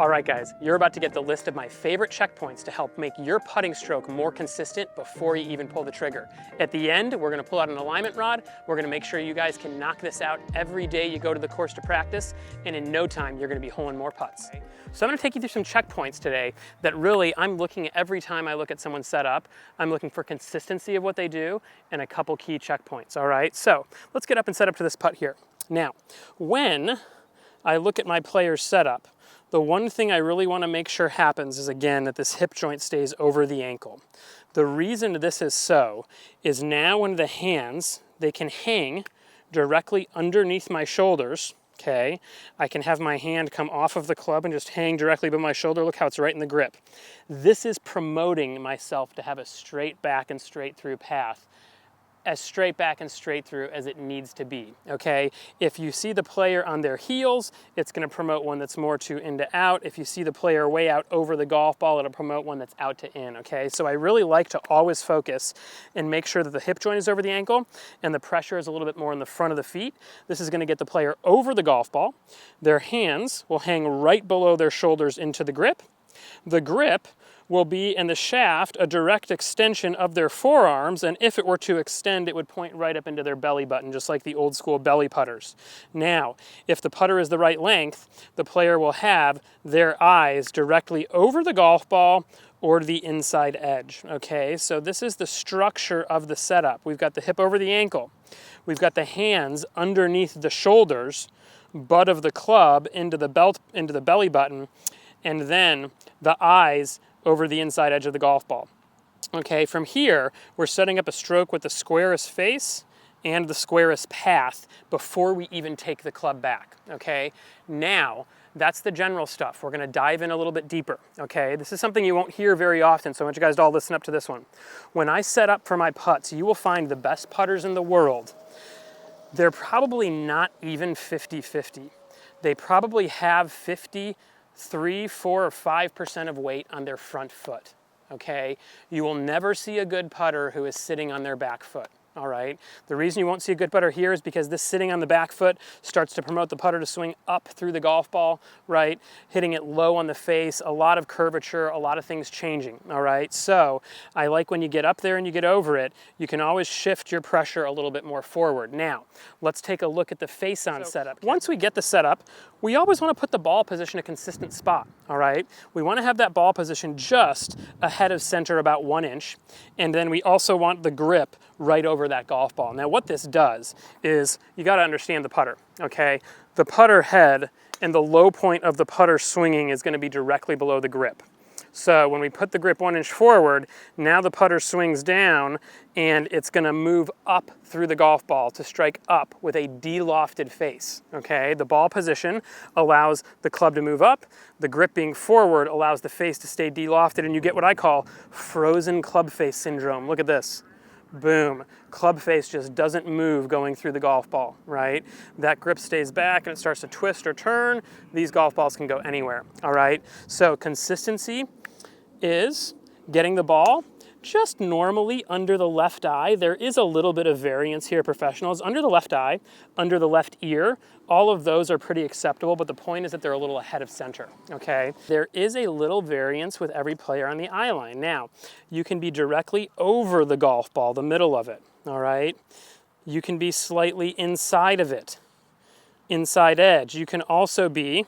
All right, guys, you're about to get the list of my favorite checkpoints to help make your putting stroke more consistent before you even pull the trigger. At the end, we're gonna pull out an alignment rod. We're gonna make sure you guys can knock this out every day you go to the course to practice, and in no time, you're gonna be holing more putts. So I'm gonna take you through some checkpoints today that really I'm looking at every time I look at someone's setup. I'm looking for consistency of what they do and a couple key checkpoints, all right? So let's get up and set up to this putt here. Now, when I look at my player's setup, the one thing I really want to make sure happens is, again, that this hip joint stays over the ankle. The reason this is so is now when the hands, they can hang directly underneath my shoulders, okay? I can have my hand come off of the club and just hang directly above my shoulder. Look how it's right in the grip. This is promoting myself to have a straight back and straight through path, as straight back and straight through as it needs to be, okay? If you see the player on their heels, it's gonna promote one that's more to in to out. If you see the player way out over the golf ball, it'll promote one that's out to in, okay? So I really like to always focus and make sure that the hip joint is over the ankle and the pressure is a little bit more in the front of the feet. This is gonna get the player over the golf ball. Their hands will hang right below their shoulders into the grip. The grip will be in the shaft a direct extension of their forearms, and if it were to extend, it would point right up into their belly button, just like the old school belly putters. Now, if the putter is the right length, the player will have their eyes directly over the golf ball or the inside edge, okay? So this is the structure of the setup. We've got the hip over the ankle. We've got the hands underneath the shoulders, butt of the club into the belly button, and then the eyes over the inside edge of the golf ball. Okay, from here, we're setting up a stroke with the squarest face and the squarest path before we even take the club back, okay? Now, that's the general stuff. We're gonna dive in a little bit deeper, okay? This is something you won't hear very often, so I want you guys to all listen up to this one. When I set up for my putts, you will find the best putters in the world. They're probably not even 50-50. They probably have 3, 4, or 5% of weight on their front foot, okay? You will never see a good putter who is sitting on their back foot, all right? The reason you won't see a good putter here is because this sitting on the back foot starts to promote the putter to swing up through the golf ball, right? Hitting it low on the face, a lot of curvature, a lot of things changing, all right? So I like when you get up there and you get over it, you can always shift your pressure a little bit more forward. Now, let's take a look at the face-on setup. Once we get the setup, we always want to put the ball position in a consistent spot, all right? We want to have that ball position just ahead of center about 1 inch, and then we also want the grip right over that golf ball. Now what this does is, you got to understand the putter, okay? The putter head and the low point of the putter swinging is going to be directly below the grip. So when we put the grip 1 inch forward, now the putter swings down and it's gonna move up through the golf ball to strike up with a de-lofted face, okay? The ball position allows the club to move up, the grip being forward allows the face to stay de-lofted, and you get what I call frozen club face syndrome. Look at this. Boom. Club face just doesn't move going through the golf ball, right? That grip stays back and it starts to twist or turn. These golf balls can go anywhere, all right? So consistency is getting the ball just normally under the left eye. There is a little bit of variance here, professionals. Under the left eye, under the left ear, all of those are pretty acceptable, but the point is that they're a little ahead of center, okay? There is a little variance with every player on the eye line. Now, you can be directly over the golf ball, the middle of it, all right? You can be slightly inside of it, inside edge. You can also be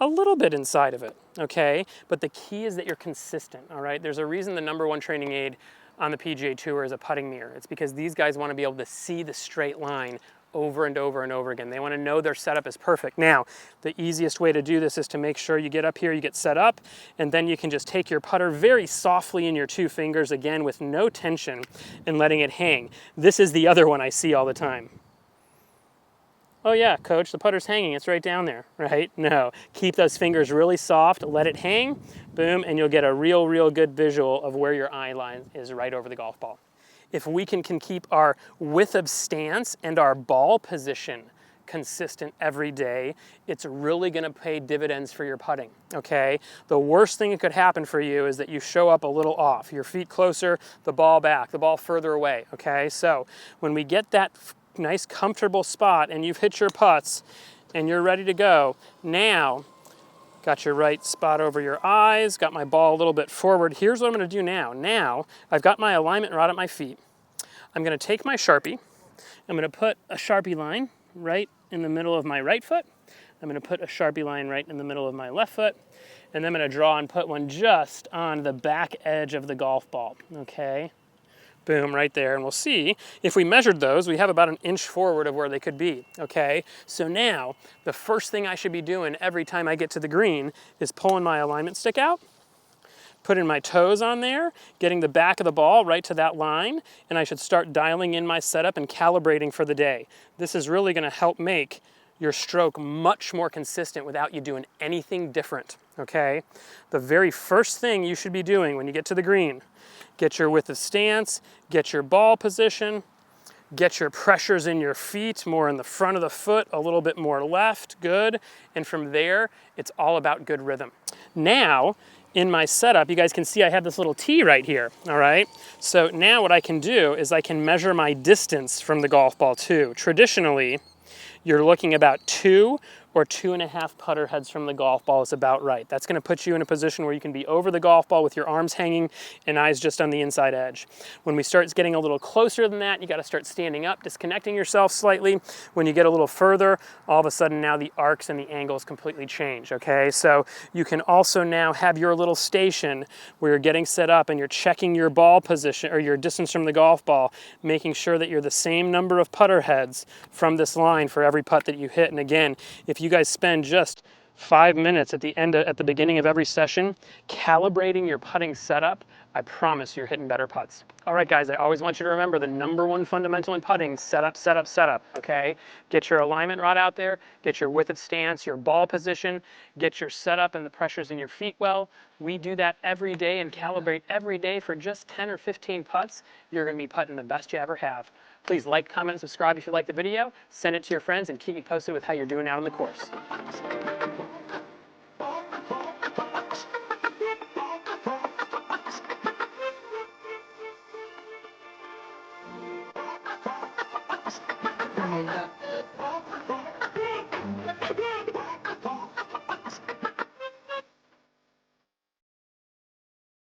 a little bit inside of it, okay? But the key is that you're consistent, all right? There's a reason the #1 training aid on the PGA Tour is a putting mirror. It's because these guys want to be able to see the straight line over and over and over again. They want to know their setup is perfect. Now, the easiest way to do this is to make sure you get up here, you get set up, and then you can just take your putter very softly in your 2 fingers, again, with no tension, and letting it hang. This is the other one I see all the time. Oh yeah, coach, the putter's hanging, it's right down there, right? No, keep those fingers really soft, let it hang, boom, and you'll get a real good visual of where your eye line is right over the golf ball. If we can keep our width of stance and our ball position consistent every day, it's really gonna pay dividends for your putting, okay? The worst thing that could happen for you is that you show up a little off, your feet closer, the ball back, the ball further away, okay? So when we get that nice comfortable spot and you've hit your putts and you're ready to go, now Got your right spot over your eyes, got my ball a little bit forward. Here's what I'm gonna do now. Now, I've got my alignment rod at my feet. I'm gonna take my Sharpie. I'm gonna put a Sharpie line right in the middle of my right foot. I'm gonna put a Sharpie line right in the middle of my left foot. And then I'm gonna draw and put one just on the back edge of the golf ball, okay? Boom, right there. And we'll see, if we measured those, we have about an inch forward of where they could be, okay? So now, the first thing I should be doing every time I get to the green is pulling my alignment stick out, putting my toes on there, getting the back of the ball right to that line, and I should start dialing in my setup and calibrating for the day. This is really gonna help make your stroke much more consistent without you doing anything different, okay? The very first thing you should be doing when you get to the green, get your width of stance, get your ball position, get your pressures in your feet, more in the front of the foot, a little bit more left, good. And from there, it's all about good rhythm. Now, in my setup, you guys can see I have this little T right here, all right? So now what I can do is I can measure my distance from the golf ball too. Traditionally, you're looking about 2 or 2.5 putter heads from the golf ball is about right. That's gonna put you in a position where you can be over the golf ball with your arms hanging and eyes just on the inside edge. When we start getting a little closer than that, you gotta start standing up, disconnecting yourself slightly. When you get a little further, all of a sudden now the arcs and the angles completely change, okay? So you can also now have your little station where you're getting set up and you're checking your ball position or your distance from the golf ball, making sure that you're the same number of putter heads from this line for every putt that you hit. And again, if you guys spend just 5 minutes at the beginning of every session calibrating your putting setup, I promise you're hitting better putts. All right, guys, I always want you to remember the #1 fundamental in putting: setup, setup, setup, okay? Get your alignment rod out there, get your width of stance, your ball position, get your setup and the pressures in your feet well. We do that every day and calibrate every day for just 10 or 15 putts. You're gonna be putting the best you ever have. Please like, comment, and subscribe if you like the video. Send it to your friends and keep me posted with how you're doing out on the course. Oh my God.